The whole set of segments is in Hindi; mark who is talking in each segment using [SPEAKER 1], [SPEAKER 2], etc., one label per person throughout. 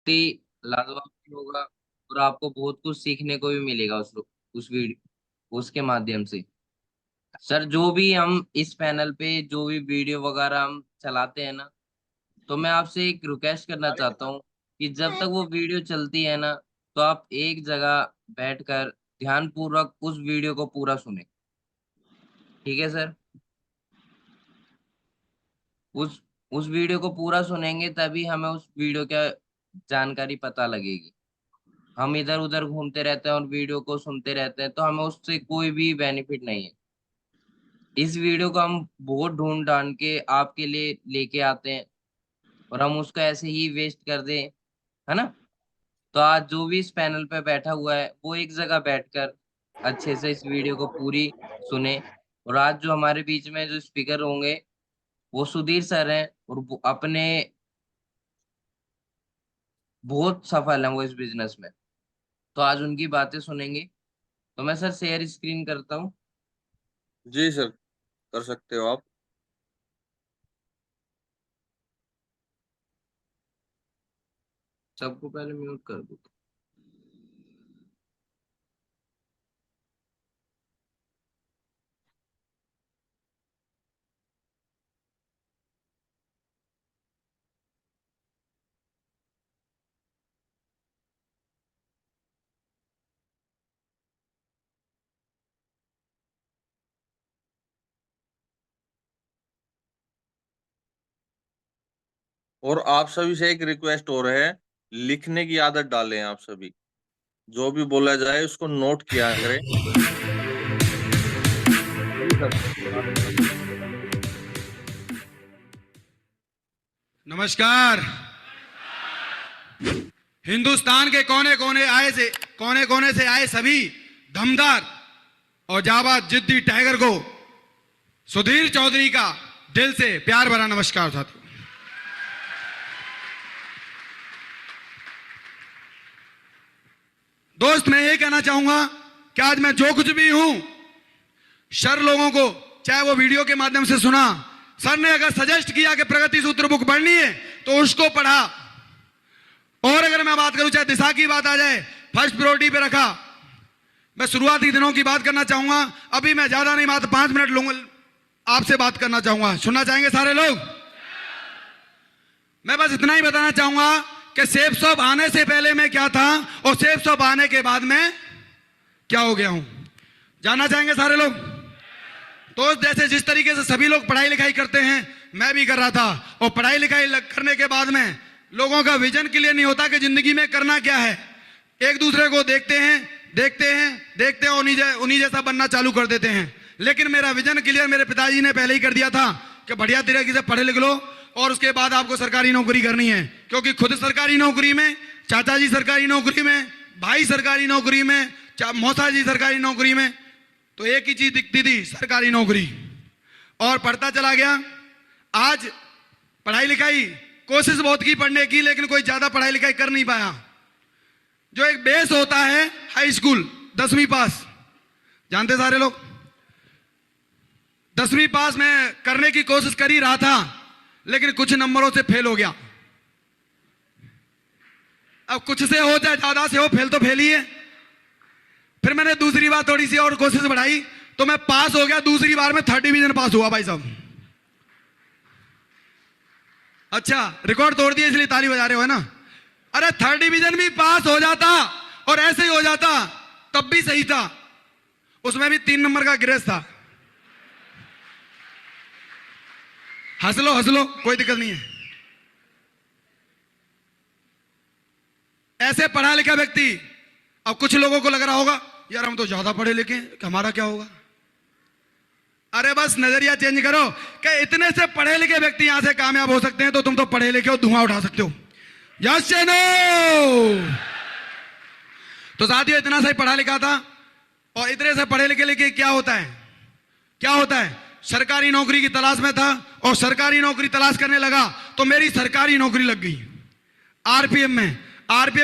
[SPEAKER 1] लाजवाब भी होगा और आपको बहुत कुछ सीखने को भी मिलेगा उस वीडियो उसके माध्यम से। सर जो भी हम इस पैनल पे जो भी वीडियो वगैरह हम चलाते हैं ना, तो मैं आपसे एक रिक्वेस्ट करना चाहता हूँ कि जब तक वो वीडियो चलती है ना, तो आप एक जगह बैठकर ध्यान पूर्वक उस वीडियो को पूरा सुने। ठीक है सर? उस उस वीडियो को पूरा सुनेंगे तभी हमें उस वीडियो का जानकारी पता लगेगी। हम इधर उधर घूमते रहते हैं और वीडियो को सुनते रहते हैं तो हमें उससे कोई भी बेनिफिट नहीं है। इस वीडियो को हम बहुत ढूंढ ढांड के आपके लिए लेके आते हैं और हम उसको ऐसे ही वेस्ट कर दें, है ना? तो आज जो भी इस पैनल पे बैठा हुआ है वो एक जगह बैठकर अच्छे से इस वीडियो को पूरी सुने। और आज जो हमारे बीच में जो स्पीकर होंगे वो सुधीर सर हैं और वो अपने बहुत सफल हैं वो इस बिजनेस में। तो आज उनकी बातें सुनेंगे। तो मैं सर शेयर स्क्रीन करता हूँ।
[SPEAKER 2] जी सर, कर सकते हो आप।
[SPEAKER 1] सबको पहले म्यूट कर दो।
[SPEAKER 2] और आप सभी से एक रिक्वेस्ट और है, लिखने की आदत डालें आप सभी। जो भी बोला जाए उसको नोट किया करें। जी सर।
[SPEAKER 3] नमस्कार। हिंदुस्तान के कोने कोने से आए सभी दमदार और जाबाज जिद्दी टाइगर को सुधीर चौधरी का दिल से प्यार भरा नमस्कार साथियों। दोस्त, मैं ये कहना चाहूंगा कि आज मैं जो कुछ भी हूं, सर लोगों को चाहे वो वीडियो के माध्यम से सुना, सर ने अगर सजेस्ट किया कि प्रगति सूत्र बुक पढ़नी है तो उसको पढ़ा। और अगर मैं बात करूं, चाहे दिशा की बात आ जाए, फर्स्ट प्रायोरिटी पे रखा। मैं शुरुआती दिनों की बात करना चाहूंगा। अभी मैं ज्यादा नहीं, मात्र 5 मिनट लूंगा, आपसे बात करना चाहूंगा। सुनना चाहेंगे सारे लोग? मैं बस इतना ही बताना चाहूंगा कि सेफ शॉप आने से पहले मैं क्या था और सेफ शॉप आने के बाद में क्या हो गया हूं। जानना चाहेंगे सारे लोग? तो जैसे जिस तरीके से सभी लोग पढ़ाई लिखाई करते हैं, मैं भी कर रहा था। और पढ़ाई लिखाई करने के बाद में लोगों का विजन क्लियर नहीं होता कि जिंदगी में करना क्या है। एक दूसरे को देखते हैं उन्हीं जैसा बनना चालू कर देते हैं। लेकिन मेरा विजन क्लियर मेरे पिताजी ने पहले ही कर दिया था कि बढ़िया तरीके से पढ़े लिख लो और उसके बाद आपको सरकारी नौकरी करनी है। क्योंकि खुद सरकारी नौकरी में, चाचा जी सरकारी नौकरी में, भाई सरकारी नौकरी में, मौसा जी सरकारी नौकरी में, तो एक ही चीज दिखती थी, सरकारी नौकरी। और पढ़ता चला गया। आज पढ़ाई लिखाई कोशिश बहुत की पढ़ने की, लेकिन कोई ज्यादा पढ़ाई लिखाई कर नहीं पाया। जो एक बेस होता है हाई स्कूल 10वीं पास, जानते सारे लोग? 10वीं पास में करने की कोशिश कर ही रहा था, लेकिन कुछ नंबरों से फेल हो गया। अब कुछ से हो चाहे ज्यादा से हो, फेल तो फेल ही है। फिर मैंने दूसरी बार थोड़ी सी और कोशिश बढ़ाई तो मैं पास हो गया। दूसरी बार में 3rd डिवीजन पास हुआ भाई साहब। अच्छा, रिकॉर्ड तोड़ दिया इसलिए ताली बजा रहे हो, है ना? अरे 3rd डिवीजन भी पास हो जाता और ऐसे ही हो जाता तब भी सही था। उसमें भी 3 नंबर का ग्रेस था। हंस लो, कोई दिक्कत नहीं है। ऐसे पढ़ा लिखा व्यक्ति, अब कुछ लोगों को लग रहा होगा यार हम तो ज्यादा पढ़े लिखे हैं, हमारा क्या होगा? अरे बस नजरिया चेंज करो कि इतने से पढ़े लिखे व्यक्ति यहां से कामयाब हो सकते हैं, तो तुम तो पढ़े लिखे हो, धुआं उठा सकते हो। यस या नो? तो साथियों, इतना सही पढ़ा लिखा था और इतने से पढ़े लिखे लिखे क्या होता है? सरकारी नौकरी की तलाश में था और सरकारी नौकरी तलाश करने लगा तो मेरी सरकारी नौकरी लग गई आरपीएम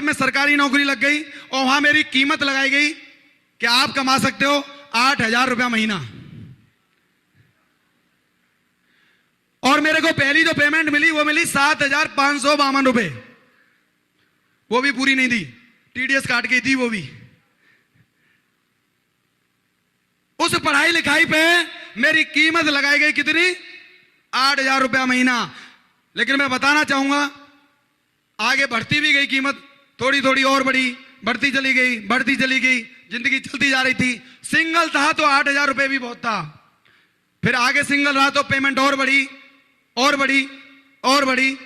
[SPEAKER 3] में सरकारी नौकरी लग गई। और वहां मेरी कीमत लगाई गई कि आप कमा सकते हो 8,000 रुपया महीना। और मेरे को पहली जो पेमेंट मिली वो मिली 7,552 रुपए। वो भी पूरी नहीं दी, टीडीएस काट के दी वो भी। उस पढ़ाई लिखाई पे मेरी कीमत लगाई गई कितनी? 8,000 रुपया महीना। लेकिन मैं बताना चाहूंगा आगे बढ़ती भी गई कीमत, थोड़ी थोड़ी और बढ़ी, बढ़ती चली गई, बढ़ती चली गई, जिंदगी चलती जा रही थी। सिंगल था तो 8,000 रुपए भी बहुत था। फिर आगे सिंगल रहा तो पेमेंट और बढ़ी और बढ़ी और बढ़ी,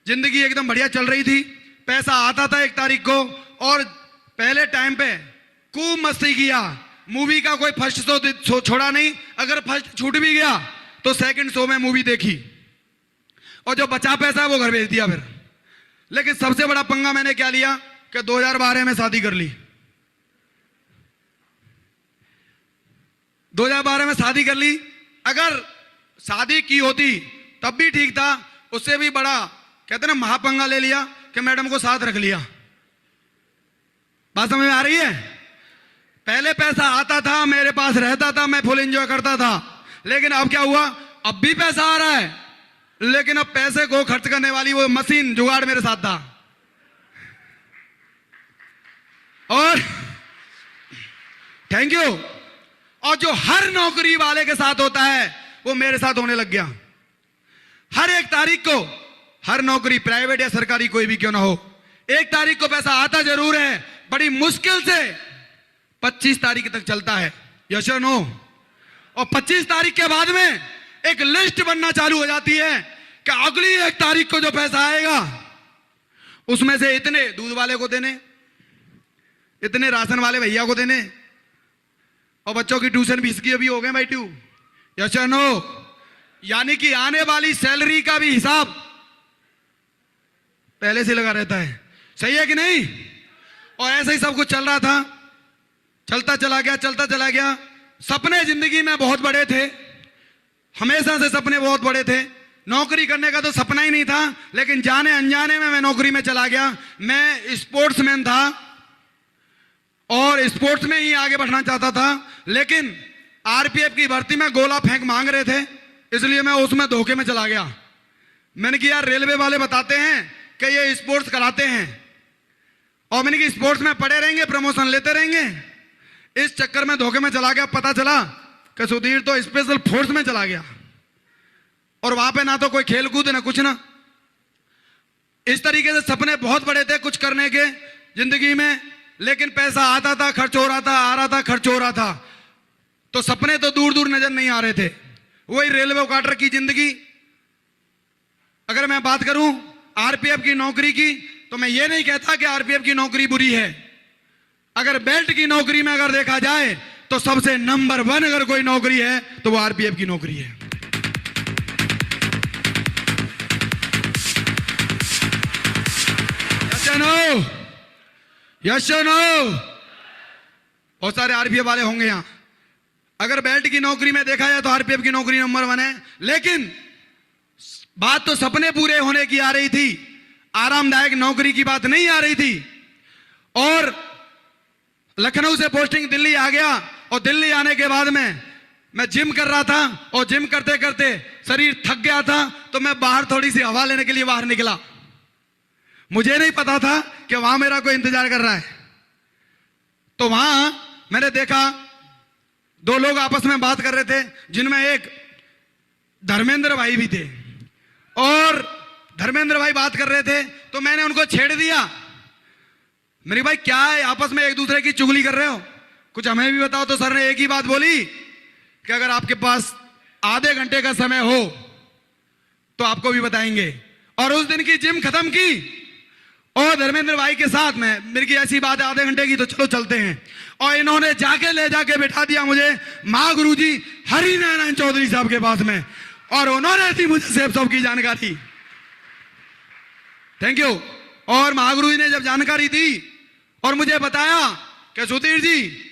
[SPEAKER 3] जिंदगी एकदम बढ़िया चल रही थी। पैसा आता था 1 तारीख को, और पहले टाइम पे खूब मस्ती किया। मूवी का कोई फर्स्ट शो छोड़ा नहीं, अगर फर्स्ट छूट भी गया तो सेकंड शो में मूवी देखी, और जो बचा पैसा वो घर भेज दिया फिर। लेकिन सबसे बड़ा पंगा मैंने क्या लिया कि 2012 में शादी कर ली। 2012 में शादी कर ली। अगर शादी की होती तब भी ठीक था, उससे भी बड़ा कहते ना महापंगा ले लिया कि मैडम को साथ रख लिया। बात समझ में आ रही है? पहले पैसा आता था, मेरे पास रहता था, मैं फुल एंजॉय करता था। लेकिन अब क्या हुआ? अब भी पैसा आ रहा है, लेकिन अब पैसे को खर्च करने वाली वो मशीन जुगाड़ मेरे साथ था। और थैंक यू। और जो हर नौकरी वाले के साथ होता है वो मेरे साथ होने लग गया। हर 1 तारीख को, हर नौकरी प्राइवेट या सरकारी कोई भी क्यों ना हो, 1 तारीख को पैसा आता जरूर है, बड़ी मुश्किल से 25 तारीख तक चलता है। यस और नो? और 25 तारीख के बाद में एक लिस्ट बनना चालू हो जाती है कि अगली 1 तारीख को जो पैसा आएगा उसमें से इतने दूध वाले को देने, इतने राशन वाले भैया को देने, और बच्चों की ट्यूशन फीस की अभी हो गए भाई ट्यू। यस और नो? यानी कि आने वाली सैलरी का भी हिसाब पहले से लगा रहता है। सही है कि नहीं? और ऐसे ही सब कुछ चल रहा था, चलता चला गया, चलता चला गया। सपने जिंदगी में बहुत बड़े थे, हमेशा से सपने बहुत बड़े थे। नौकरी करने का तो सपना ही नहीं था, लेकिन जाने अनजाने में मैं नौकरी में चला गया। मैं स्पोर्ट्समैन था और स्पोर्ट्स में ही आगे बढ़ना चाहता था, लेकिन आरपीएफ की भर्ती में गोला फेंक मांग रहे थे, इसलिए मैं उसमें धोखे में चला गया। मैंने कहा यार रेलवे वाले बताते हैं कि ये स्पोर्ट्स कराते हैं, और मैंने कहा स्पोर्ट्स में पड़े रहेंगे, प्रमोशन लेते रहेंगे। इस चक्कर में धोखे में चला गया। पता चला कि सुधीर तो स्पेशल फोर्स में चला गया, और वहां पे ना तो कोई खेल कूद ना कुछ ना। इस तरीके से सपने बहुत बड़े थे कुछ करने के जिंदगी में, लेकिन पैसा आता था, खर्च हो रहा था, आ रहा था, खर्च हो रहा था, तो सपने तो दूर दूर नजर नहीं आ रहे थे। वही रेलवे क्वार्टर की जिंदगी। अगर मैं बात करूं आरपीएफ की नौकरी की, तो मैं ये नहीं कहता कि आरपीएफ की नौकरी बुरी है। अगर बेल्ट की नौकरी में अगर देखा जाए तो सबसे नंबर 1 अगर कोई नौकरी है तो वो आरपीएफ की नौकरी है। Yes no? बहुत सारे आरपीएफ वाले होंगे यहां। अगर बेल्ट की नौकरी में देखा जाए तो आरपीएफ की नौकरी नंबर 1 है, लेकिन बात तो सपने पूरे होने की आ रही थी, आरामदायक नौकरी की बात नहीं आ रही थी। और लखनऊ से पोस्टिंग दिल्ली आ गया, और दिल्ली आने के बाद में मैं जिम कर रहा था, और जिम करते करते शरीर थक गया था, तो मैं बाहर थोड़ी सी हवा लेने के लिए बाहर निकला। मुझे नहीं पता था कि वहां मेरा कोई इंतजार कर रहा है। तो वहां मैंने देखा 2 लोग आपस में बात कर रहे थे, जिनमें एक धर्मेंद्र भाई भी थे, और धर्मेंद्र भाई बात कर रहे थे, तो मैंने उनको छेड़ दिया। मेरे भाई क्या है, आपस में एक दूसरे की चुगली कर रहे हो, कुछ हमें भी बताओ। तो सर ने एक ही बात बोली कि अगर आपके पास आधे घंटे का समय हो तो आपको भी बताएंगे। और उस दिन की जिम खत्म की, और धर्मेंद्र भाई के साथ में मेरी की ऐसी बात है आधे घंटे की, तो चलो चलते हैं। और इन्होंने जाके ले जाके बैठा दिया मुझे महागुरुजी हरि नारायण चौधरी साहब के पास में, और उन्होंने दी मुझे सेब साहब की जानकारी। Thank you. और महागुरुजी ने जब जानकारी दी और मुझे बताया कि सुधीर जी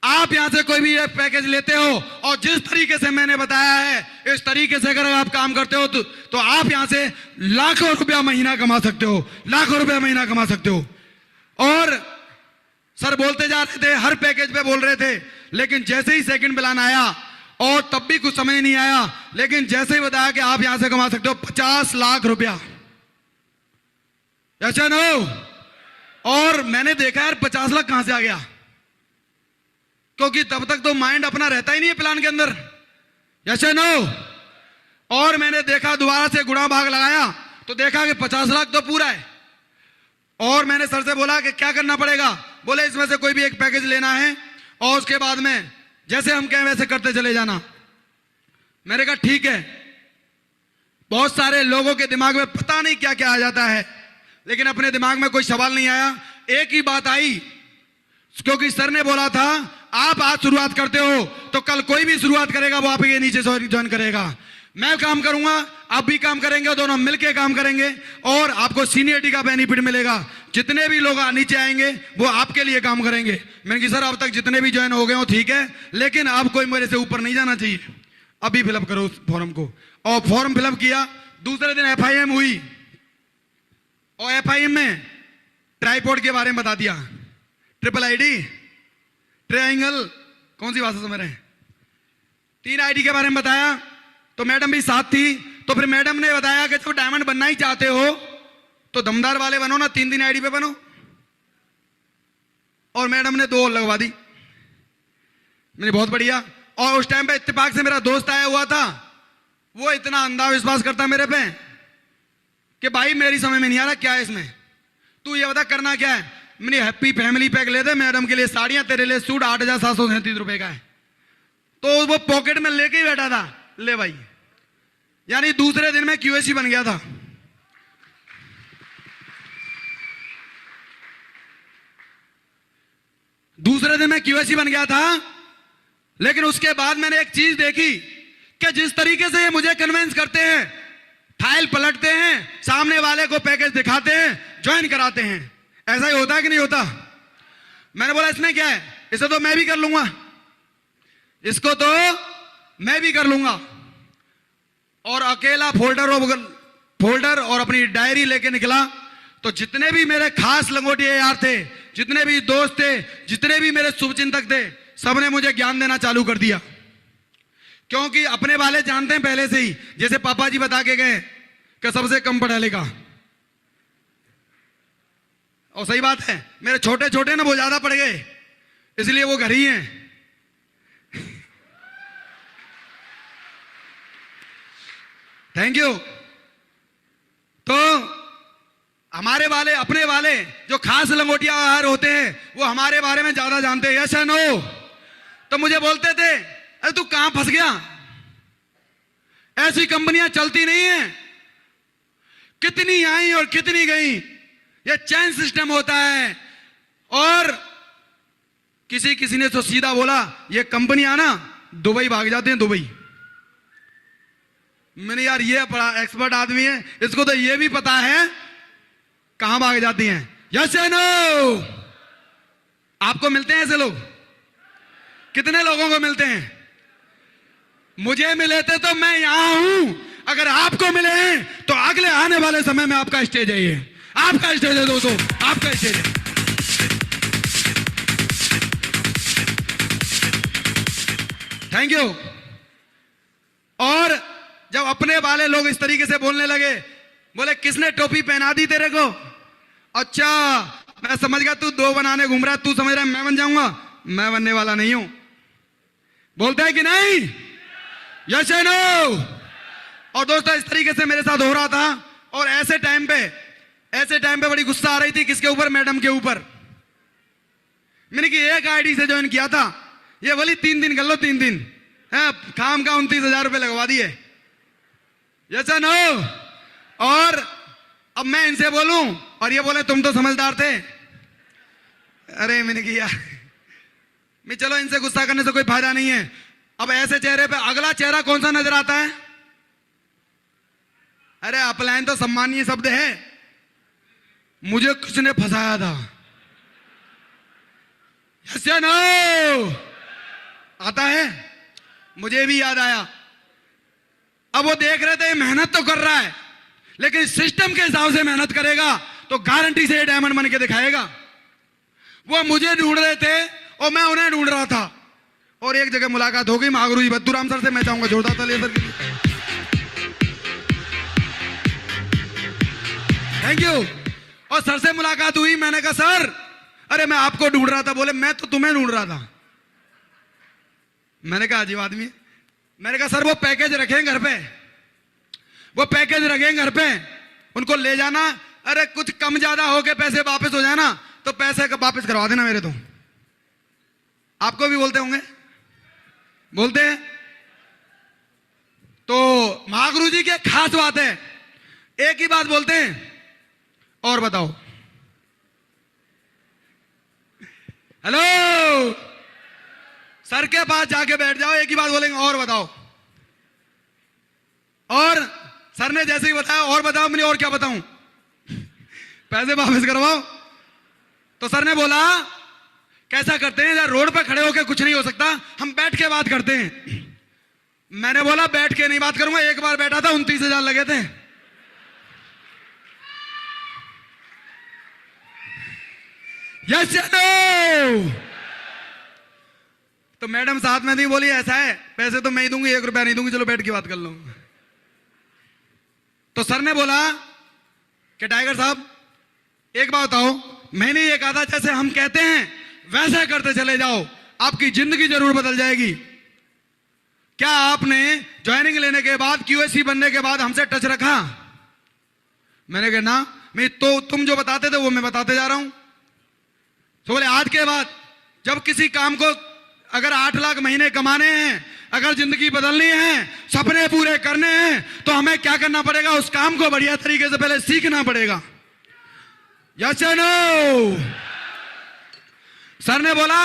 [SPEAKER 3] आप यहां से कोई भी ये पैकेज लेते हो, और जिस तरीके से मैंने बताया है इस तरीके से अगर आप काम करते हो तो आप यहां से लाखों रुपया महीना कमा सकते हो, लाखों रुपया महीना कमा सकते हो। और सर बोलते जा रहे थे, हर पैकेज पे बोल रहे थे, लेकिन जैसे ही सेकंड प्लान आया, और तब भी कुछ समझ नहीं आया, लेकिन जैसे ही बताया कि आप यहां से कमा सकते हो 50 लाख रुपया। अच्छा नो? और मैंने देखा यार 50 लाख कहां से आ गया, क्योंकि तब तक तो माइंड अपना रहता ही नहीं है प्लान के अंदर, यस नो। और मैंने देखा दोबारा से गुणा भाग लगाया तो देखा कि 50 लाख तो पूरा है। और मैंने सर से बोला कि क्या करना पड़ेगा, बोले इसमें से कोई भी एक पैकेज लेना है और उसके बाद में जैसे हम कहें वैसे करते चले जाना। मैंने कहा ठीक है। बहुत सारे लोगों के दिमाग में पता नहीं क्या क्या आ जाता है, लेकिन अपने दिमाग में कोई सवाल नहीं आया। एक ही बात आई, क्योंकि सर ने बोला था आप आज शुरुआत करते हो तो कल कोई भी शुरुआत करेगा वो आपके नीचे ज्वाइन करेगा। मैं काम करूंगा, आप भी काम करेंगे, दोनों मिलके काम करेंगे और आपको सीनियरिटी का बेनिफिट मिलेगा। जितने भी लोग नीचे आएंगे वो आपके लिए काम करेंगे। मैंने कहा सर अब तक जितने भी ज्वाइन हो गए हो ठीक है, लेकिन आप कोई मेरे से ऊपर नहीं जाना चाहिए, अभी फिलअप करो उस फॉर्म को। और फॉर्म फिलअप किया, दूसरे दिन FIM हुई और FIM में ट्राइपॉड के बारे में बता दिया, ट्रिपल ID, ट्रायंगल, कौन सी भाषा समझ रहे हैं, 3 ID के बारे में बताया। तो मैडम भी साथ थी, तो फिर मैडम ने बताया कि जब डायमंड बनना ही चाहते हो तो दमदार वाले बनो ना, 3 ID पे बनो। और मैडम ने 2 और लगवा दी। मैंने बहुत बढ़िया। और उस टाइम पे इत्तेफाक से मेरा दोस्त आया हुआ था, वो इतना अंधा विश्वास करता मेरे पे कि भाई मेरी समझ में नहीं आ रहा क्या है इसमें, तू ये बता करना क्या है। मैंने हैप्पी फैमिली पैक ले दे, मैडम के लिए साड़ियां, तेरे लिए सूट 8,737 रुपए का है। तो वो पॉकेट में लेके ही बैठा था, ले भाई। यानी दूसरे दिन में QAC बन गया था। दूसरे दिन में QAC बन गया था। लेकिन उसके बाद मैंने एक चीज देखी कि जिस तरीके से ये मुझे कन्विंस करते हैं, फाइल पलटते हैं, सामने वाले को पैकेज दिखाते हैं, ज्वाइन कराते हैं, ऐसा ही होता है कि नहीं होता। मैंने बोला इसमें क्या है, इसे तो मैं भी कर लूंगा, इसको तो मैं भी कर लूंगा। और अकेला फोल्डर और अपनी डायरी लेके निकला। तो जितने भी मेरे खास लंगोटिया यार थे, जितने भी दोस्त थे, जितने भी मेरे शुभचिंतक थे, सबने मुझे ज्ञान देना चालू कर दिया। क्योंकि अपने वाले जानते हैं पहले से ही, जैसे पापा जी बता के गए कि सबसे कम पढ़ा लिखा। और सही बात है, मेरे छोटे छोटे ना वो ज्यादा पढ़ गए, इसलिए वो घर ही हैं। Thank you. तो हमारे वाले, अपने वाले जो खास लंगोटिया यार होते हैं, वो हमारे बारे में ज्यादा जानते हैं, यस या नो। तो मुझे बोलते थे अरे तू कहां फंस गया, ऐसी कंपनियां चलती नहीं है, कितनी आई और कितनी गई, ये चैन सिस्टम होता है। और किसी ने तो सीधा बोला ये कंपनियां ना दुबई भाग जाते हैं, दुबई। मैंने यार ये बड़ा एक्सपर्ट आदमी है, इसको तो ये भी पता है कहां भाग जाती हैं, यस या नो। आपको मिलते हैं ऐसे लोग, कितने लोगों को मिलते हैं? मुझे मिले थे तो मैं यहां हूं। अगर आपको मिले हैं तो अगले आने वाले समय में आपका स्टेज है, ये आपका स्टेज है दोस्तों, आपका स्टेज है। Thank you. और जब अपने वाले लोग इस तरीके से बोलने लगे, बोले किसने टोपी पहना दी तेरे को? अच्छा मैं समझ गया तू 2 बनाने घूम रहा है, तू समझ रहा है मैं बन जाऊंगा, मैं बनने वाला नहीं हूं। बोलते हैं कि नहीं, यस या नो। और दोस्तों इस तरीके से मेरे साथ हो रहा था। और ऐसे टाइम पे बड़ी गुस्सा आ रही थी, किसके ऊपर? मैडम के ऊपर। मैंने कि एक ID से ज्वाइन किया था, ये बोली 3 दिन कर लो, 3 दिन है, काम का 29,000 रुपए लगवा दिए, यस या नो। और अब मैं इनसे बोलूं और ये बोले तुम तो समझदार थे। अरे मैंने किया मैं, चलो इनसे गुस्सा करने से कोई फायदा नहीं है। अब ऐसे चेहरे पे अगला चेहरा कौन सा नजर आता है? अरे अपलायन तो सम्मानीय शब्द है, मुझे किसने फंसाया था, यस या नो। आता है, मुझे भी याद आया। अब वो देख रहे थे मेहनत तो कर रहा है, लेकिन सिस्टम के हिसाब से मेहनत करेगा तो गारंटी से ये डायमंड बन के दिखाएगा। वो मुझे ढूंढ रहे थे और मैं उन्हें ढूंढ रहा था। और एक जगह मुलाकात हो गई महागुरु जी बद्दूराम सर से। मैं चाहूंगा जोरदार ताली सर के लिए। Thank you. और सर से मुलाकात हुई, मैंने मैंने कहा सर, अरे मैं आपको ढूंढ रहा था। बोले मैं तो तुम्हें ढूंढ रहा था। मैंने कहा अजीब आदमी है। मैंने कहा सर वो पैकेज रखें घर पे, वो पैकेज रखें घर पे, उनको ले जाना। अरे कुछ कम ज्यादा हो के पैसे वापस हो जाए ना तो पैसे वापस करवा देना मेरे। तो आपको भी बोलते होंगे, बोलते हैं। तो महागुरु जी की खास बात है, एक ही बात बोलते हैं, और बताओ। हेलो, सर के पास जाके बैठ जाओ, एक ही बात बोलेंगे, और बताओ। और सर ने जैसे ही बताया और बताओ, मैंने और क्या बताऊं, पैसे वापस करवाओ। तो सर ने बोला कैसा करते हैं, यार रोड पे खड़े होकर कुछ नहीं हो सकता, हम बैठ के बात करते हैं। मैंने बोला बैठ के नहीं बात करूंगा, एक बार बैठा था 29,000 लगे थे। यस या नो? तो मैडम साथ में नहीं बोली ऐसा है, पैसे तो मैं ही दूंगी, 1 रुपया नहीं दूंगी, चलो बैठ के बात कर लो। तो सर ने बोला कि टाइगर साहब एक बात बताओ, मैंने ये कहा था जैसे हम कहते हैं वैसे करते चले जाओ, आपकी जिंदगी जरूर बदल जाएगी। क्या आपने ज्वाइनिंग लेने के बाद, क्यूएसी बनने के बाद हमसे टच रखा? मैंने कहा ना, मैं तो तुम जो बताते थे वो मैं बताते जा रहा हूं। तो बोले आज के बाद जब किसी काम को अगर 8 लाख महीने कमाने हैं, अगर जिंदगी बदलनी है, सपने पूरे करने हैं, तो हमें क्या करना पड़ेगा, उस काम को बढ़िया तरीके से पहले सीखना पड़ेगा। यस या नो? सर ने बोला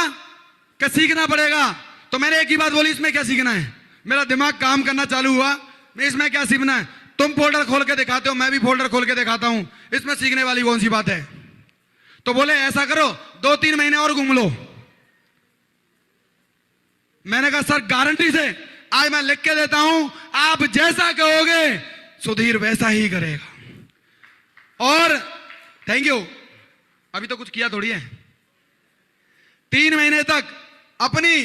[SPEAKER 3] कि सीखना पड़ेगा। तो मैंने एक ही बात बोली, इसमें क्या सीखना है? मेरा दिमाग काम करना चालू हुआ, मैं इसमें क्या सीखना है? तुम फोल्डर खोल के दिखाते हो, मैं भी फोल्डर खोल के दिखाता हूं, इसमें सीखने वाली कौन सी बात है? तो बोले ऐसा करो 2-3 महीने और घूम लो। मैंने कहा सर गारंटी से आज मैं लिख के देता हूं, आप जैसा कहोगे सुधीर वैसा ही करेगा। और थैंक यू, अभी तो कुछ किया थोड़ी है। 3 महीने तक अपनी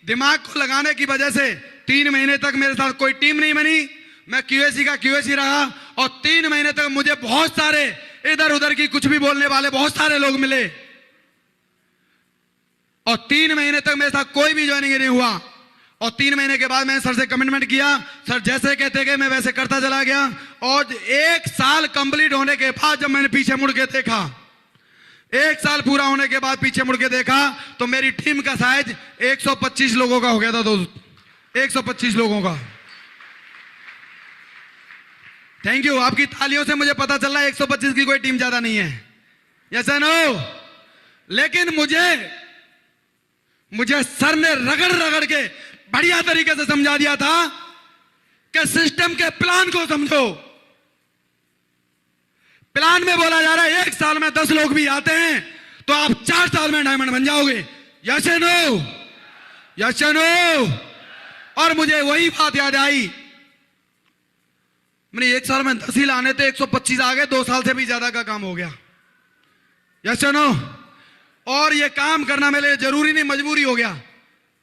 [SPEAKER 3] दिमाग को लगाने की वजह से 3 महीने तक मेरे साथ कोई टीम नहीं बनी, मैं क्यूएसी का क्यूएसी रहा। और 3 महीने तक मुझे बहुत सारे इधर उधर की कुछ भी बोलने वाले बहुत सारे लोग मिले, और 3 महीने तक मेरे साथ कोई भी ज्वाइनिंग नहीं हुआ। और 3 महीने के बाद मैंने सर से कमिटमेंट किया, सर जैसे कहते गए मैं वैसे करता चला गया। और 1 साल कंप्लीट होने के बाद जब मैंने पीछे मुड़ के देखा, 1 साल पूरा होने के बाद पीछे मुड़ के देखा, तो मेरी टीम का साइज 125 लोगों का हो गया था दोस्त, 125 लोगों का। थैंक यू, आपकी तालियों से मुझे पता चल रहा है 125 की कोई टीम ज्यादा नहीं है। यस या नो? लेकिन मुझे सर ने रगड़ रगड़ के बढ़िया तरीके से समझा दिया था कि सिस्टम के प्लान को समझो। प्लान में बोला जा रहा है 1 साल में 10 लोग भी आते हैं तो आप 4 साल में डायमंड बन जाओगे। यस या नो? यस या नो? और मुझे वही बात याद आई, मैंने 1 साल में 10 ही लाने थे, 125 आ गए, 2 साल से भी ज्यादा का काम हो गया। यस या नो? और ये काम करना मेरे लिए जरूरी नहीं, मजबूरी हो गया।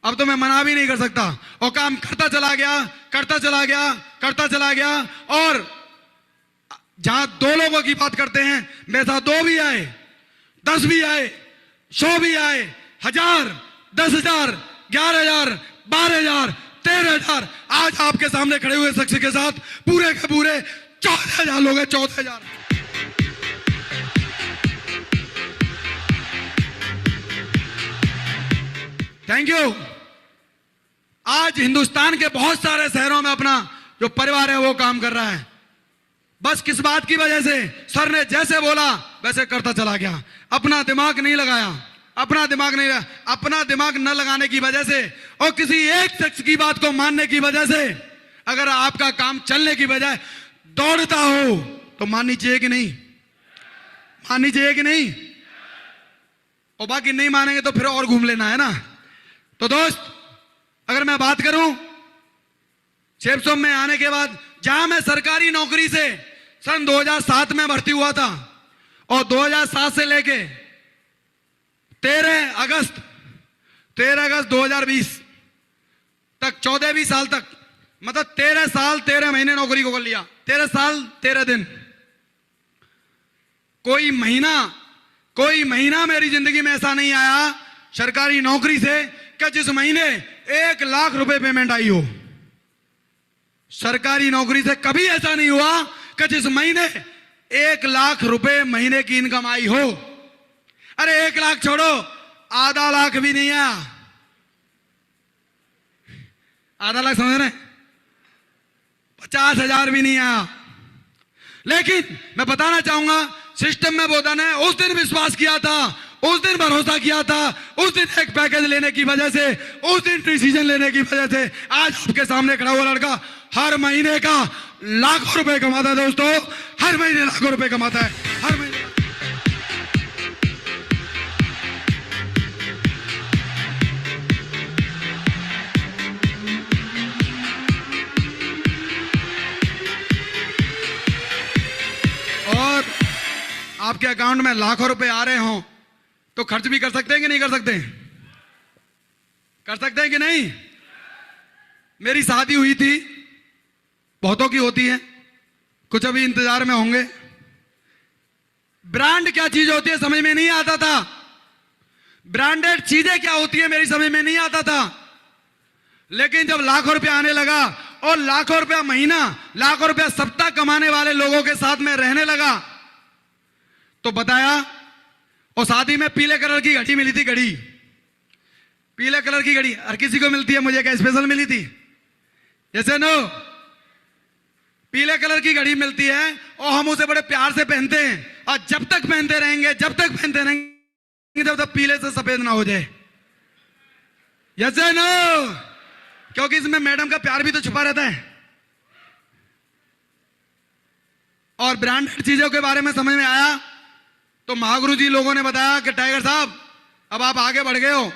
[SPEAKER 3] अब तो मैं मना भी नहीं कर सकता, और काम करता चला गया, करता चला गया, करता चला गया। और जहां 2 लोगों की बात करते हैं, मेरे साथ 2 भी आए, 10 भी आए, 100 भी आए, 1000, 10,000, 11,000, 12,000, 13,000। आज आपके सामने खड़े हुए शख्स के साथ पूरे के पूरे 14,000 लोग हैं, 14,000। Thank you. आज हिंदुस्तान के बहुत सारे शहरों में अपना जो परिवार है वो काम कर रहा है। बस किस बात की वजह से? सर ने जैसे बोला वैसे करता चला गया, अपना दिमाग नहीं लगाया, अपना दिमाग न लगाने की वजह से और किसी एक शख्स की बात को मानने की वजह से अगर आपका काम चलने की बजाय दौड़ता हो तो माननी चाहिए कि नहीं? माननी चाहिए कि नहीं? और बाकी नहीं मानेंगे तो फिर और घूम लेना है ना। तो दोस्त, अगर मैं बात करूं शेपसोप में आने के बाद, जहां मैं सरकारी नौकरी से सन 2007 में भर्ती हुआ था और 2007 से लेके 13 अगस्त 2020 तक 14-20 साल तक, मतलब 13 साल 13 महीने नौकरी को कर लिया। 13 साल 13 दिन, कोई महीना कोई महीना मेरी जिंदगी में ऐसा नहीं आया सरकारी नौकरी से कि जिस महीने 1 लाख रुपए पेमेंट आई हो। सरकारी नौकरी से कभी ऐसा नहीं हुआ कि जिस महीने 1 लाख रुपए महीने की इनकम आई हो। अरे 1 लाख छोड़ो, आधा लाख भी नहीं आया। आधा लाख समझ रहे, 50,000 भी नहीं आया। लेकिन मैं बताना चाहूंगा सिस्टम में बोधा ने उस दिन विश्वास किया था, उस दिन भरोसा किया था, उस दिन एक पैकेज लेने की वजह से, उस दिन डिसीजन लेने की वजह से आज आपके सामने खड़ा हुआ लड़का हर महीने का लाखों रुपए कमाता है। दोस्तों, हर महीने लाखों रुपए कमाता है, हर महीने। और आपके अकाउंट में लाखों रुपए आ रहे हों तो खर्च भी कर सकते हैं कि नहीं कर सकते? कर सकते हैं कि नहीं? मेरी शादी हुई थी, बहुतों की होती है, कुछ अभी इंतजार में होंगे। ब्रांड क्या चीज होती है समझ में नहीं आता था। ब्रांडेड चीजें क्या होती है मेरी समझ में नहीं आता था। लेकिन जब लाखों रुपया आने लगा और लाखों रुपया महीना, लाखों रुपया सप्ताह कमाने वाले लोगों के साथ में रहने लगा तो बताया। और शादी में पीले कलर की घड़ी मिली थी, घड़ी, पीले कलर की घड़ी हर किसी को मिलती है, मुझे क्या स्पेशल मिली थी? जैसे नो, पीले कलर की घड़ी मिलती है और हम उसे बड़े प्यार से पहनते हैं और जब तक पहनते रहेंगे, जब तक पहनते रहेंगे जब तक पीले से सफेद ना हो जाए। जैसे नो, क्योंकि इसमें मैडम का प्यार भी तो छुपा रहता है। और ब्रांडेड चीजों के बारे में समझ में आया तो महागुरु जी लोगों ने बताया कि टाइगर साहब अब आप आगे बढ़ गए हो,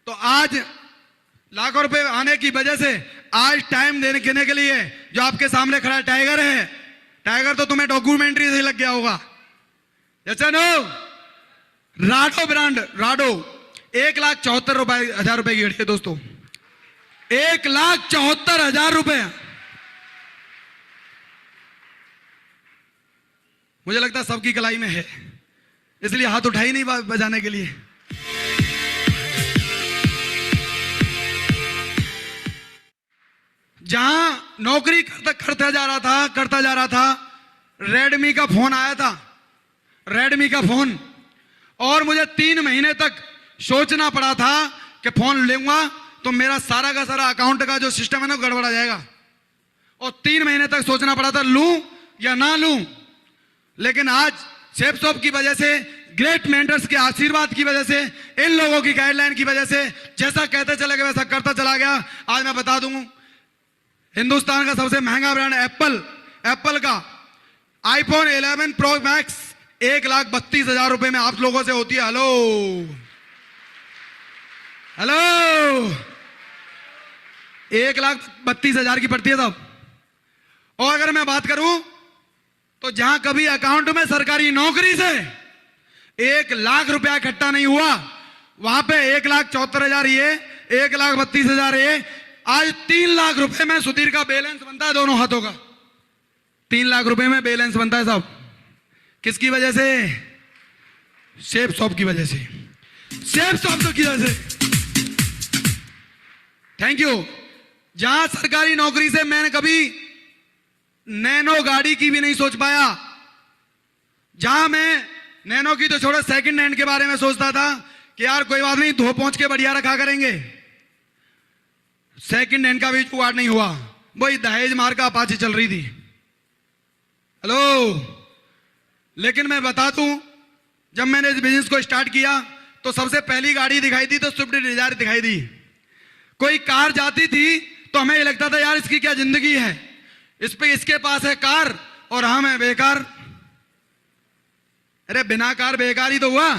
[SPEAKER 3] तो आज लाखों रुपए आने की वजह से आज टाइम देने के लिए जो आपके सामने खड़ा टाइगर है, टाइगर तो तुम्हें डॉक्यूमेंट्री से लग गया होगा। जैसे नो, राडो ब्रांड, राडो 1,74,000 रुपए की घड़ी है दोस्तों, 1,74,000 रुपए। मुझे लगता है सबकी कलाई में है, इसलिए हाथ उठाई नहीं बजाने के लिए। जहां नौकरी करता जा रहा था, रेडमी का फोन आया था, रेडमी का फोन। और मुझे 3 महीने तक सोचना पड़ा था कि फोन लूंगा तो मेरा सारा का सारा अकाउंट का जो सिस्टम है ना गड़बड़ा जाएगा। और 3 महीने तक सोचना पड़ा था लूं या ना लूं। लेकिन आज सेफ शॉप की वजह से, ग्रेट मेंटर्स के आशीर्वाद की वजह से, इन लोगों की गाइडलाइन की वजह से जैसा कहते चले गए वैसा करता चला गया। आज मैं बता दूं, हिंदुस्तान का सबसे महंगा ब्रांड एप्पल का आईफोन 11 प्रो मैक्स 1,32,000 रुपए में आप लोगों से होती है। हेलो हेलो, 1,32,000 की पड़ती है साहब। और अगर मैं बात करूं तो जहां कभी अकाउंट में सरकारी नौकरी से 1 लाख रुपया इकट्ठा नहीं हुआ, वहां पे 1,74,000 ये, 1,32,000 ये, आज 3 लाख रुपए में सुधीर का बैलेंस बनता है दोनों हाथों का। 3 लाख रुपए में बैलेंस बनता है साहब। किसकी वजह से? सेफ शॉप की वजह से, सेफ शॉप की वजह से। Thank you. जहां सरकारी नौकरी से मैंने कभी नैनो गाड़ी की भी नहीं सोच पाया, जहां मैं नैनो की तो छोड़ो सेकंड हैंड के बारे में सोचता था कि यार कोई बात नहीं, धो पहुंच के बढ़िया रखा करेंगे, सेकंड हैंड का भी जुगाड़ नहीं हुआ। वही दहेज मार का अपाची चल रही थी। हेलो, लेकिन मैं बता दूं, जब मैंने इस बिजनेस को स्टार्ट किया तो सबसे पहली गाड़ी दिखाई दी तो स्विफ्ट डिजायर दिखाई दी। कोई कार जाती थी तो हमें ये लगता था यार इसकी क्या जिंदगी है, इसके पास है कार और हम है बेकार। अरे बिना कार बेकार ही तो हुआ।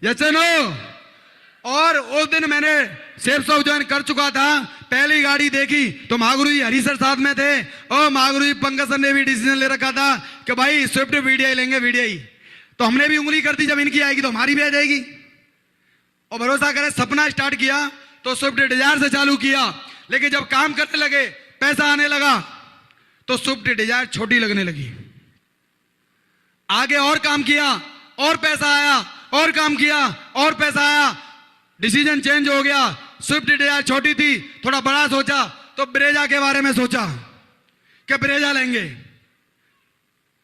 [SPEAKER 3] जैसे नो, और उस दिन मैंने सेफ शॉप ज्वाइन कर चुका था, पहली गाड़ी देखी तो महागुरु जी हरी सर साथ में थे और महागुरु जी पंकज सर ने भी डिसीजन ले रखा था कि भाई स्विफ्ट वीडियो लेंगे, वीडियो। तो हमने भी उंगली कर दी, जब इनकी आएगी तो हमारी भी आ जाएगी। और भरोसा करें, सपना स्टार्ट किया तो स्विफ्ट डिजायर से चालू किया, लेकिन जब काम करने लगे, पैसा आने लगा तो स्विफ्ट डिजायर छोटी लगने लगी। आगे और काम किया, और पैसा आया, और काम किया, और पैसा आया, डिसीजन चेंज हो गया। स्विफ्ट डिजायर छोटी थी, थोड़ा बड़ा सोचा, तो ब्रेजा के बारे में सोचा कि ब्रेजा लेंगे।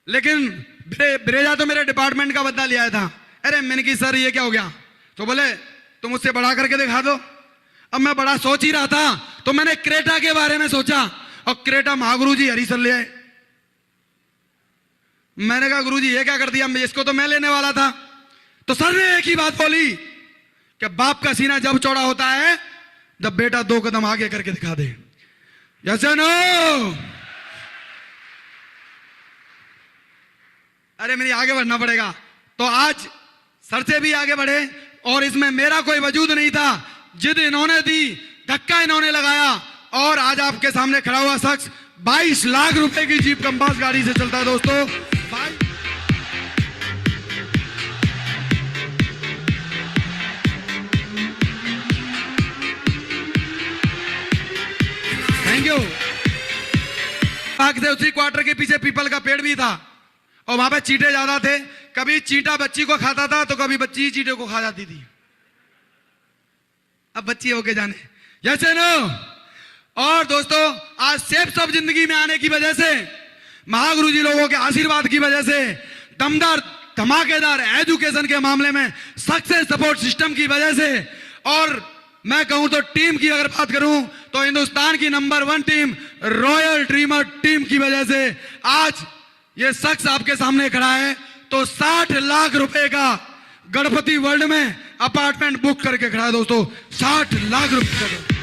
[SPEAKER 3] लेकिन ब्रेजा तो मेरे डिपार्टमेंट का बदला लिया था। अरे मैंने की सर ये क्या हो गया? तो बोले तुम उससे बड़ा करके दिखा दो। अब मैं बड़ा सोच ही रहा था, तो मैंने क्रेटा के बारे में सोचा, और क्रेटा महागुरु जी हरी सर ले आए। मैंने कहा गुरुजी ये क्या कर दिया, इसको तो मैं लेने वाला था। तो सर ने एक ही बात बोली कि बाप का सीना जब चौड़ा होता है जब बेटा 2 कदम आगे करके दिखा दे। जैसे नो, अरे मेरी आगे बढ़ना पड़ेगा। तो आज सर से भी आगे बढ़े, और इसमें मेरा कोई वजूद नहीं था। जिद इन्होंने दी, धक्का इन्होंने लगाया, और आज आपके सामने खड़ा हुआ शख्स 22 लाख रुपए की जीप कंपास गाड़ी से चलता है दोस्तों। Thank you. भाग से उसी क्वार्टर के पीछे पीपल का पेड़ भी था, और वहां पे चींटे ज्यादा थे। कभी चींटा बच्ची को खाता था, तो कभी बच्ची चींटे को खा जाती थी। अब बच्ची होके जाने, जैसे नो। और दोस्तों आज सेफ सब जिंदगी में आने की वजह से, महागुरु जी लोगों के आशीर्वाद की वजह से, दमदार धमाकेदार एजुकेशन के मामले में सक्सेस सपोर्ट सिस्टम की वजह से, और मैं कहूं तो टीम की अगर बात करूं तो हिंदुस्तान की number 1 team royal dreamer team की वजह से आज ये शख्स आपके सामने खड़ा है। तो 60 लाख रुपए का गणपति वर्ल्ड में अपार्टमेंट बुक करके खड़ा है दोस्तों। 60 लाख रुपए का।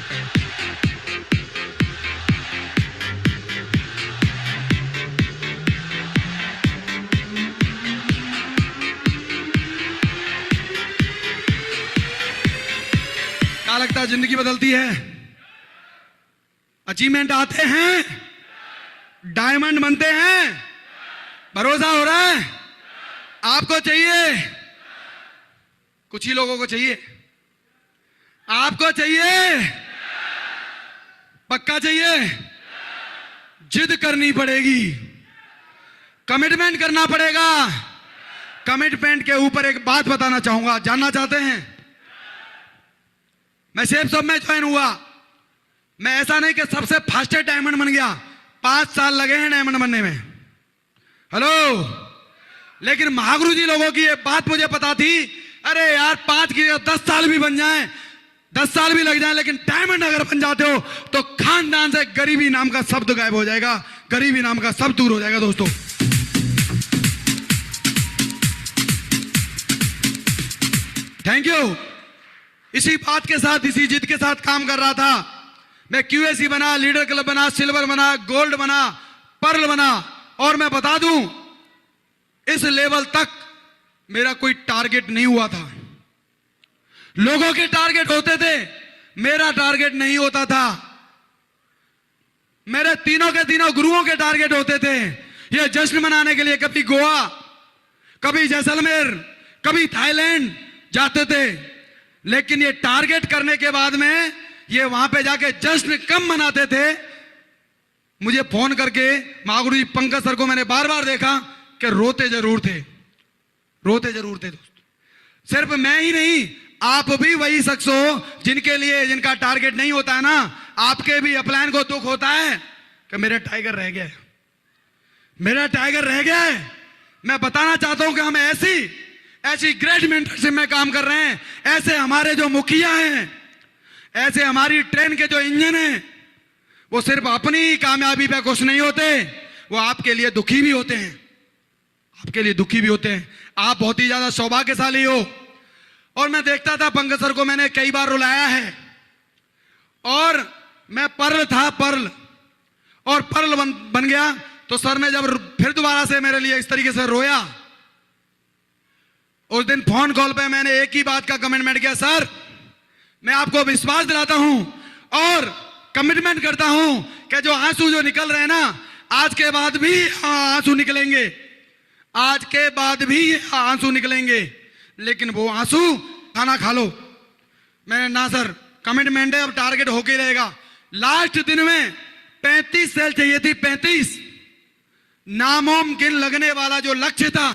[SPEAKER 3] क्या लगता है जिंदगी बदलती है? अचीवमेंट आते हैं, डायमंड बनते हैं, भरोसा हो रहा है? आपको चाहिए, कुछ ही लोगों को चाहिए, आपको चाहिए, पक्का चाहिए। जिद करनी पड़ेगी, कमिटमेंट करना पड़ेगा। कमिटमेंट के ऊपर एक बात बताना चाहूंगा, जानना चाहते हैं? मैं सेफ सब में ज्वाइन हुआ, मैं ऐसा नहीं कि सबसे फास्टेस्ट डायमंड बन गया। 5 साल लगे हैं डायमंड बनने में। हेलो, लेकिन महागुरु जी लोगों की ये बात मुझे पता थी, अरे यार 5 की 10 साल भी बन जाएं, 10 साल भी लग जाए, लेकिन डायमंड अगर बन जाते हो तो खानदान से गरीबी नाम का शब्द गायब हो जाएगा, गरीबी नाम का शब्द दूर हो जाएगा दोस्तों। Thank you. इसी बात के साथ, इसी जिद के साथ काम कर रहा था मैं। क्यूएसी बना, लीडर क्लब बना, सिल्वर बना, गोल्ड बना, पर्ल बना, और मैं बता दूं इस लेवल तक मेरा कोई टारगेट नहीं हुआ था। लोगों के टारगेट होते थे, मेरा टारगेट नहीं होता था। मेरे तीनों के तीनों गुरुओं के टारगेट होते थे। ये जश्न मनाने के लिए कभी गोवा, कभी जैसलमेर, कभी थाईलैंड जाते थे, लेकिन ये टारगेट करने के बाद में ये वहां पे जाके जश्न कम मनाते थे। मुझे फोन करके महागुरु जी पंकज सर को मैंने बार बार देखा कि रोते जरूर थे, रोते जरूर थे दोस्तों। सिर्फ मैं ही नहीं, आप भी वही शख्स हो जिनके लिए, जिनका टारगेट नहीं होता है ना, आपके भी अपलाइन को दुख होता है कि मेरा टाइगर रह गया है, मेरा टाइगर रह गया है। मैं बताना चाहता हूं कि हम ऐसी ग्रेट मेंटरशिप में काम कर रहे हैं। ऐसे हमारे जो मुखिया हैं, ऐसे हमारी ट्रेन के जो इंजन हैं, वो सिर्फ अपनी कामयाबी पे खुश नहीं होते, वो आपके लिए दुखी भी होते हैं, आपके लिए दुखी भी होते हैं। आप बहुत ही ज्यादा सौभाग्यशाली हो। और मैं देखता था पंकज सर को मैंने कई बार रुलाया है, और मैं पर्ल था, पर्ल, और पर्ल बन गया। तो सर ने जब फिर दोबारा से मेरे लिए इस तरीके से रोया, उस दिन फोन कॉल पे मैंने एक ही बात का कमिटमेंट किया, सर मैं आपको विश्वास दिलाता हूं और कमिटमेंट करता हूं कि जो आंसू जो निकल रहे हैं ना, आज के बाद भी आंसू निकलेंगे, आज के बाद भी आंसू निकलेंगे, लेकिन वो आंसू खाना खा लो। मैंने ना सर, कमिटमेंट है, अब टारगेट होके रहेगा। लास्ट दिन में 35 सेल चाहिए थी, 35। नामुमकिन लगने वाला जो लक्ष्य था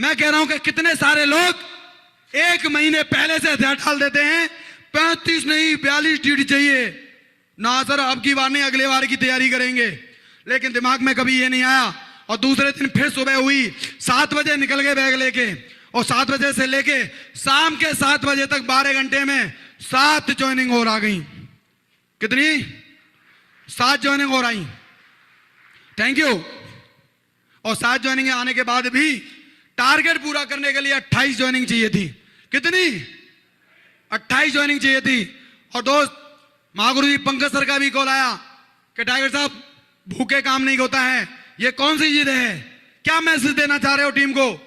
[SPEAKER 3] मैं कह रहा हूं कि कितने सारे लोग 1 महीने पहले से हथियार डाल देते हैं, 35 नहीं 42 टीडी चाहिए ना सर, अब की बार नहीं, अगले बार की तैयारी करेंगे। लेकिन दिमाग में कभी ये नहीं आया। और दूसरे दिन फिर सुबह हुई, 7 बजे निकल गए बैग लेके, और 7 बजे से लेके शाम के 7 बजे तक 12 घंटे में 7 ज्वाइनिंग और आ गई। कितनी? 7 ज्वाइनिंग और आई। Thank you. और 7 ज्वाइनिंग आने के बाद भी टारगेट पूरा करने के लिए 28 ज्वाइनिंग चाहिए थी। कितनी? 28 ज्वाइनिंग चाहिए थी। और दोस्त महागुरु जी पंकज सर का भी कॉल आया कि टाइगर साहब भूखे काम नहीं होता है, ये कौन सी चीज है, क्या मैसेज देना चाह रहे हो टीम को?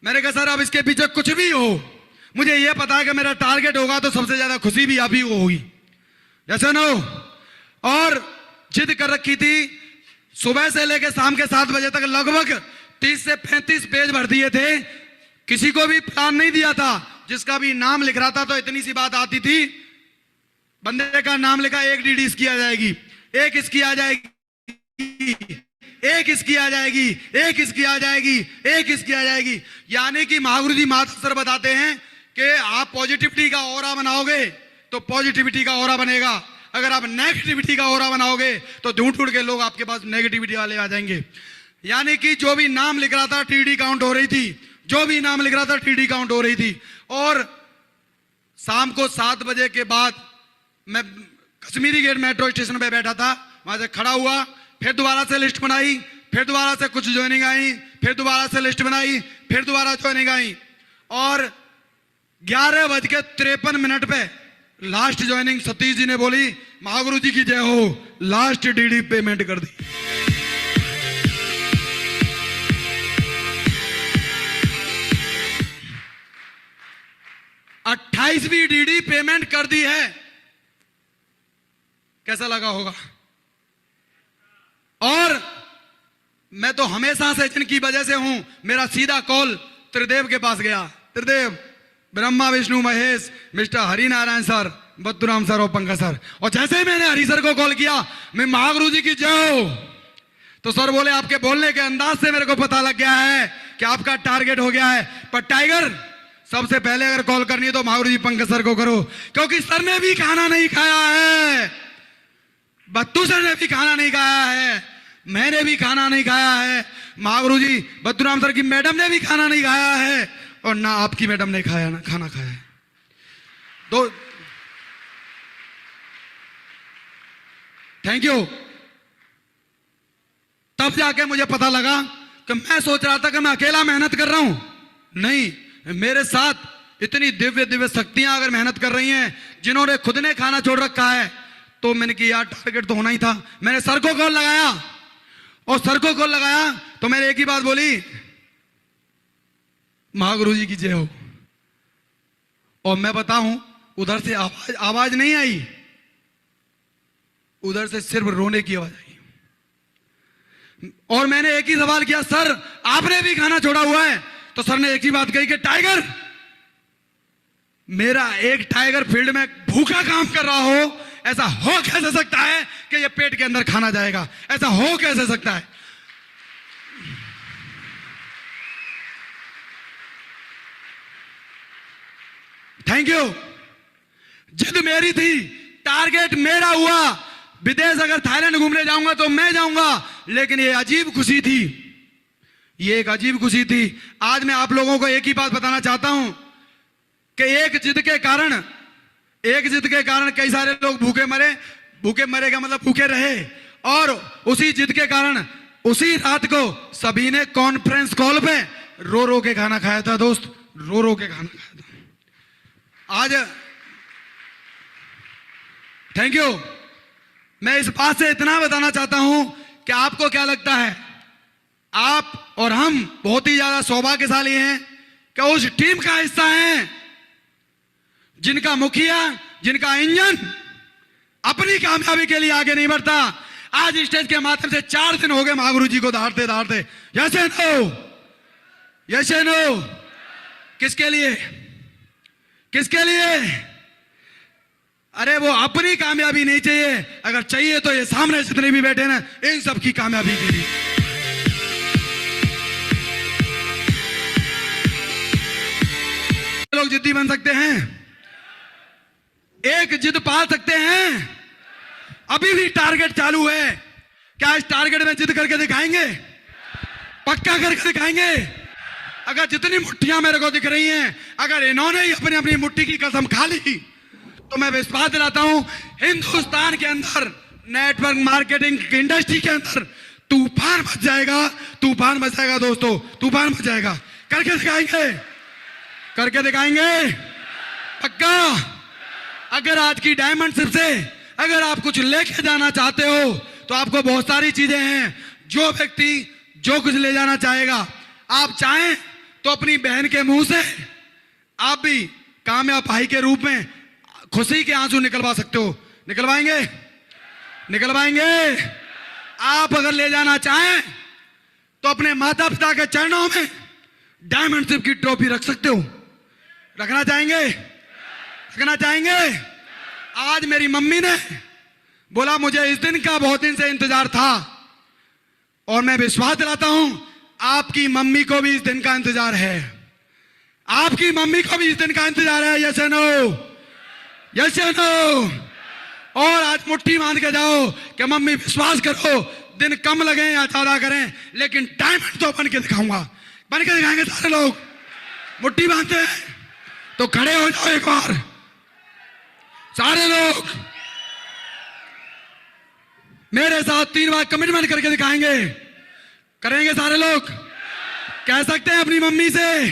[SPEAKER 3] मैंने कहा सर अब इसके पीछे कुछ भी हो, मुझे ये पता है कि मेरा टारगेट होगा तो सबसे ज्यादा खुशी भी आप ही को होगी, जैसे नो। और जिद कर रखी थी, सुबह से लेकर शाम के 7 बजे तक लगभग 30 से 35 पेज भर दिए थे। किसी को भी प्लान नहीं दिया था, जिसका भी नाम लिख रहा था तो इतनी सी बात आती थी, बंदे का नाम लिखा, 1 डीडी इसकी आ जाएगी, 1 इसकी आ जाएगी, 1 इसकी आ जाएगी, 1 इसकी आ जाएगी, 1 इसकी आ जाएगी। यानी कि महागुरु जी माता सर बताते हैं कि आप पॉजिटिविटी का ऑरा बनाओगे तो पॉजिटिविटी का ऑरा बनेगा, अगर आप नेगेटिविटी का ऑरा बनाओगे तो ढूंढ ढूंढ के लोग आपके पास नेगेटिविटी वाले आ जाएंगे। यानी कि जो भी नाम लिख रहा था टीडी काउंट हो रही थी, जो भी नाम लिख रहा था टीडी काउंट हो रही थी। और शाम को 7 बजे के बाद मैं कश्मीरी गेट मेट्रो स्टेशन पे बैठा था, वहां से खड़ा हुआ, फिर दोबारा से लिस्ट बनाई, फिर दोबारा से कुछ ज्वाइनिंग आई, फिर दोबारा से लिस्ट बनाई, फिर दोबारा ज्वाइनिंग आई, और 11:53 पे लास्ट ज्वाइनिंग सतीश जी ने बोली महागुरु जी की जय हो, लास्ट डीडी पेमेंट कर दी। अट्ठाईसवीं डीडी पेमेंट कर दी है। कैसा लगा होगा? और मैं तो हमेशा से जिनकी वजह से हूं, मेरा सीधा कॉल त्रिदेव के पास गया। Tridev, Brahma Vishnu Mahesh, mister Hari Narayan sir, Batturam sir और पंकज सर। और जैसे ही मैंने हरि सर को कॉल किया, मैं महागुरु जी की जय हो, तो सर बोले आपके बोलने के अंदाज से मेरे को पता लग गया है कि आपका टारगेट हो गया है, पर टाइगर सबसे पहले अगर कॉल करनी है तो महागुरु जी पंकज सर को करो, क्योंकि सर ने भी खाना नहीं खाया है, बत्तू सर ने भी खाना नहीं खाया है, मैंने भी खाना नहीं खाया है, महागुरु जी बत्तूराम सर की मैडम ने भी खाना नहीं खाया है, और ना आपकी मैडम ने खाया ना खाना खाया है। तो थैंक यू। तब जाके मुझे पता लगा कि मैं सोच रहा था कि मैं अकेला मेहनत कर रहा हूं, नहीं, मेरे साथ इतनी दिव्य दिव्य शक्तियां अगर मेहनत कर रही हैं, जिन्होंने खुद ने खाना छोड़ रखा है, तो मैंने कहा यार टारगेट तो होना ही था। मैंने सर को कॉल लगाया, और सर को कॉल लगाया तो मैंने एक ही बात बोली, महागुरु जी की जय हो। और मैं बताऊं, उधर से आवाज नहीं आई, उधर से सिर्फ रोने की आवाज आई। और मैंने एक ही सवाल किया, सर आपने भी खाना छोड़ा हुआ है? तो सर ने एक ही बात कही कि टाइगर, मेरा एक टाइगर फील्ड में भूखा काम कर रहा हो, ऐसा हो कैसे सकता है कि ये पेट के अंदर खाना जाएगा? ऐसा हो कैसे सकता है? Thank you. जिद मेरी थी, टारगेट मेरा हुआ। विदेश अगर थाईलैंड घूमने जाऊंगा तो मैं जाऊंगा, लेकिन ये अजीब खुशी थी, ये एक अजीब खुशी थी। आज मैं आप लोगों को एक ही बात बताना चाहता हूं कि एक जिद के कारण कई सारे लोग भूखे मरे। भूखे मरे का मतलब भूखे रहे, और उसी जिद के कारण उसी रात को सभी ने कॉन्फ्रेंस कॉल पे रो रो के खाना खाया था। दोस्त, रो रो के खाना खाया था। आज थैंक यू। मैं इस बात से इतना बताना चाहता हूं कि आपको क्या लगता है, आप और हम बहुत ही ज्यादा सौभाग्यशाली हैं कि उस टीम का हिस्सा हैं जिनका मुखिया, जिनका इंजन अपनी कामयाबी के लिए आगे नहीं बढ़ता। आज स्टेज के माध्यम से 4 दिन हो गए महागुरु जी को दहाड़ते दहाड़ते। Yes and no, yes and no. किसके लिए? किसके लिए? अरे वो अपनी कामयाबी नहीं चाहिए, अगर चाहिए तो ये सामने जितने भी बैठे ना, इन सब की कामयाबी के लिए। लोग जिद्दी बन सकते हैं? एक जिद पाल सकते हैं? अभी भी टारगेट चालू है, क्या इस टारगेट में जिद करके दिखाएंगे? पक्का करके दिखाएंगे? अगर जितनी मुट्ठियां मेरे को दिख रही हैं, अगर इन्होंने ही अपनी अपनी मुट्ठी की कसम खा ली, तो मैं विश्वास दिलाता हूं हिंदुस्तान के अंदर नेटवर्क मार्केटिंग इंडस्ट्री के अंदर तूफान मच जाएगा, तूफान मच जाएगा दोस्तों, तूफान मच जाएगा। करके दिखाएंगे, करके दिखाएंगे पक्का। अगर आज की डायमंड शिप से अगर आप कुछ लेके जाना चाहते हो तो आपको बहुत सारी चीजें हैं। जो व्यक्ति जो कुछ ले जाना चाहेगा, आप चाहें तो अपनी बहन के मुंह से आप भी कामयाब भाई के रूप में खुशी के आंसू निकलवा सकते हो। निकलवाएंगे, निकलवाएंगे। आप अगर ले जाना चाहें तो अपने माता पिता के चरणों में डायमंड शिप की ट्रॉफी रख सकते हो। रखना चाहेंगे, रखना चाहेंगे। आज मेरी मम्मी ने बोला मुझे इस दिन का बहुत दिन से इंतजार था, और मैं विश्वास दिलाता हूं आपकी मम्मी को भी इस दिन का इंतजार है। आपकी मम्मी को भी इस दिन का इंतजार है। यस या नो? यस या नो? और आज मुट्ठी बांध के जाओ कि मम्मी विश्वास करो, दिन कम लगे या ज्यादा करें, लेकिन डायमंड तो बन के दिखाऊंगा। बन के दिखाएंगे सारे लोग। मुट्ठी बांधते हैं तो खड़े हो जाओ एक बार सारे लोग। मेरे साथ 3 बार कमिटमेंट करके दिखाएंगे। करेंगे सारे लोग? कह सकते हैं अपनी मम्मी से,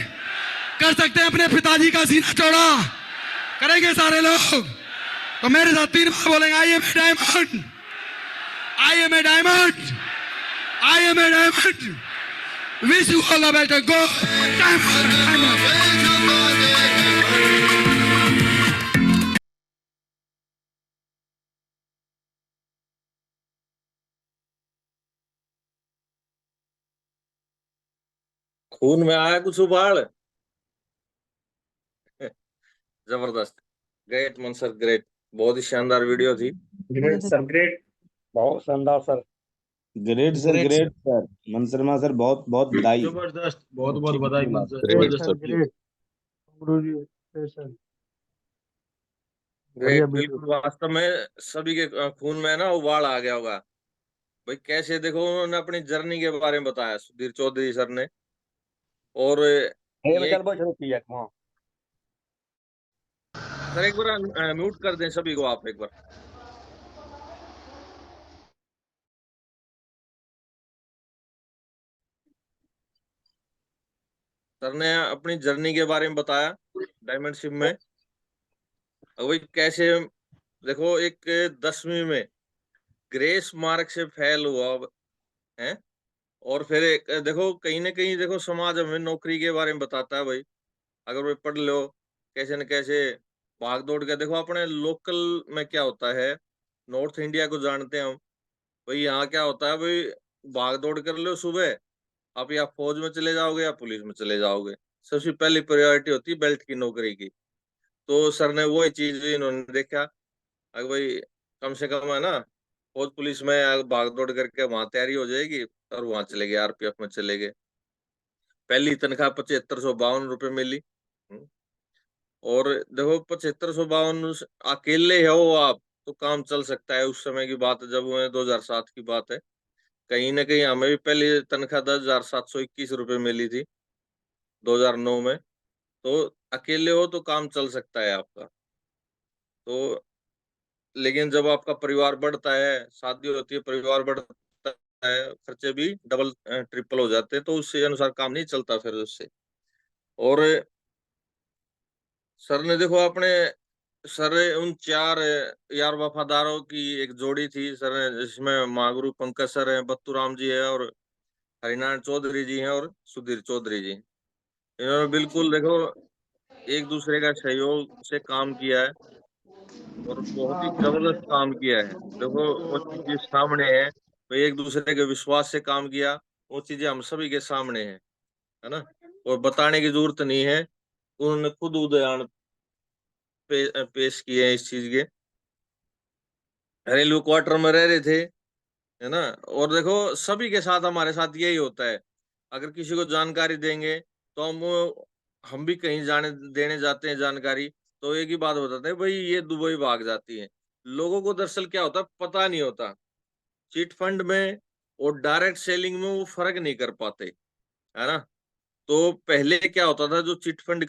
[SPEAKER 3] कर सकते हैं अपने पिताजी का सीना चौड़ा। करेंगे सारे लोग? तो मेरे साथ 3 बार बोलेंगे I am a diamond, I am a diamond, I am a diamond. Wish you all the best. Go diamond, diamond.
[SPEAKER 2] खून में आया कुछ उबाल। जबरदस्त, ग्रेट मनसर, ग्रेट। बहुत ही शानदार वीडियो थी।
[SPEAKER 4] ग्रेट सर, ग्रेट, बहुत शानदार sir.
[SPEAKER 5] Great sir, great sir. मनसरमा सर बहुत बहुत बधाई।
[SPEAKER 4] जबरदस्त, बहुत बहुत बधाई मनसर।
[SPEAKER 2] ग्रेट
[SPEAKER 4] जबरदस्त
[SPEAKER 2] सर,
[SPEAKER 4] गुरुजी, सर
[SPEAKER 2] ग्रेट। बिल्कुल, वास्तव में सभी के खून में ना उबाल आ गया होगा भाई। कैसे देखो उन्होंने अपनी जर्नी के बारे में बताया सुधीर चौधरी सर ने। और ये सर एक बार म्यूट कर दें सभी को, आप एक बार। सर ने अपनी जर्नी के बारे में बताया डायमंड शिप में। वही कैसे देखो एक 10वीं में ग्रेस मार्क से फेल हुआ है, और फिर एक देखो कहीं ना कहीं देखो समाज हमें नौकरी के बारे में बताता है भाई। अगर वे पढ़ लो कैसे न कैसे भाग दौड़ के देखो। अपने लोकल में क्या होता है, नॉर्थ इंडिया को जानते हैं हम भाई। यहाँ क्या होता है भाई, भाग दौड़ कर लो सुबह, आप या फौज में चले जाओगे या पुलिस में चले जाओगे। सबसे पहली प्रायोरिटी होती है बेल्ट की नौकरी की। तो सर ने वही चीज इन्होंने देखा, अगर भाई कम से कम है ना फौज पुलिस में भाग दौड़ करके वहां तैयारी हो जाएगी, और वहां चले गए आरपीएफ में चले गए। पहली तनख्वाह 7552 रुपये मिली। और देखो 7552 अकेले हो आप तो काम चल सकता है। उस समय की बात है, जब वो 2007 की बात है। कहीं ना कहीं हमें भी पहली तनख्वाह 10,721 रुपये मिली थी 2009 में। तो अकेले हो तो काम चल सकता है आपका। तो लेकिन जब आपका परिवार बढ़ता है, शादी होती है, परिवार बढ़ता है, खर्चे भी डबल ट्रिपल हो जाते हैं, तो उससे अनुसार काम नहीं चलता फिर उससे। और सर ने देखो अपने सर उन 4 यार वफादारों की एक जोड़ी थी सर ने, जिसमें महागुरु पंकज सर हैं, बत्तू राम जी है, और हरिनारायण चौधरी जी हैं, और सुधीर चौधरी जी। इन्होंने बिल्कुल देखो एक दूसरे का सहयोग से काम किया है, और बहुत ही जबरदस्त काम किया है। देखो वो चीजें सामने है, तो एक दूसरे के विश्वास से काम किया, वो चीजें हम सभी के सामने है ना। और बताने की जरूरत नहीं है, उन्होंने खुद उदाहरण पेश किए हैं इस चीज के। घरेलू क्वार्टर में रह रहे थे, है ना। और देखो सभी के साथ हमारे साथ यही होता है, अगर किसी को जानकारी देंगे तो हम भी कहीं जाने देने जाते हैं जानकारी, तो एक ही बात बताते हैं, भाई ये दुबई भाग जाती है। लोगों को दरअसल क्या होता है पता नहीं होता। चिट फंड में और डायरेक्ट सेलिंग में वो फर्क नहीं कर पाते, है ना? तो पहले क्या होता था, जो चिट फंड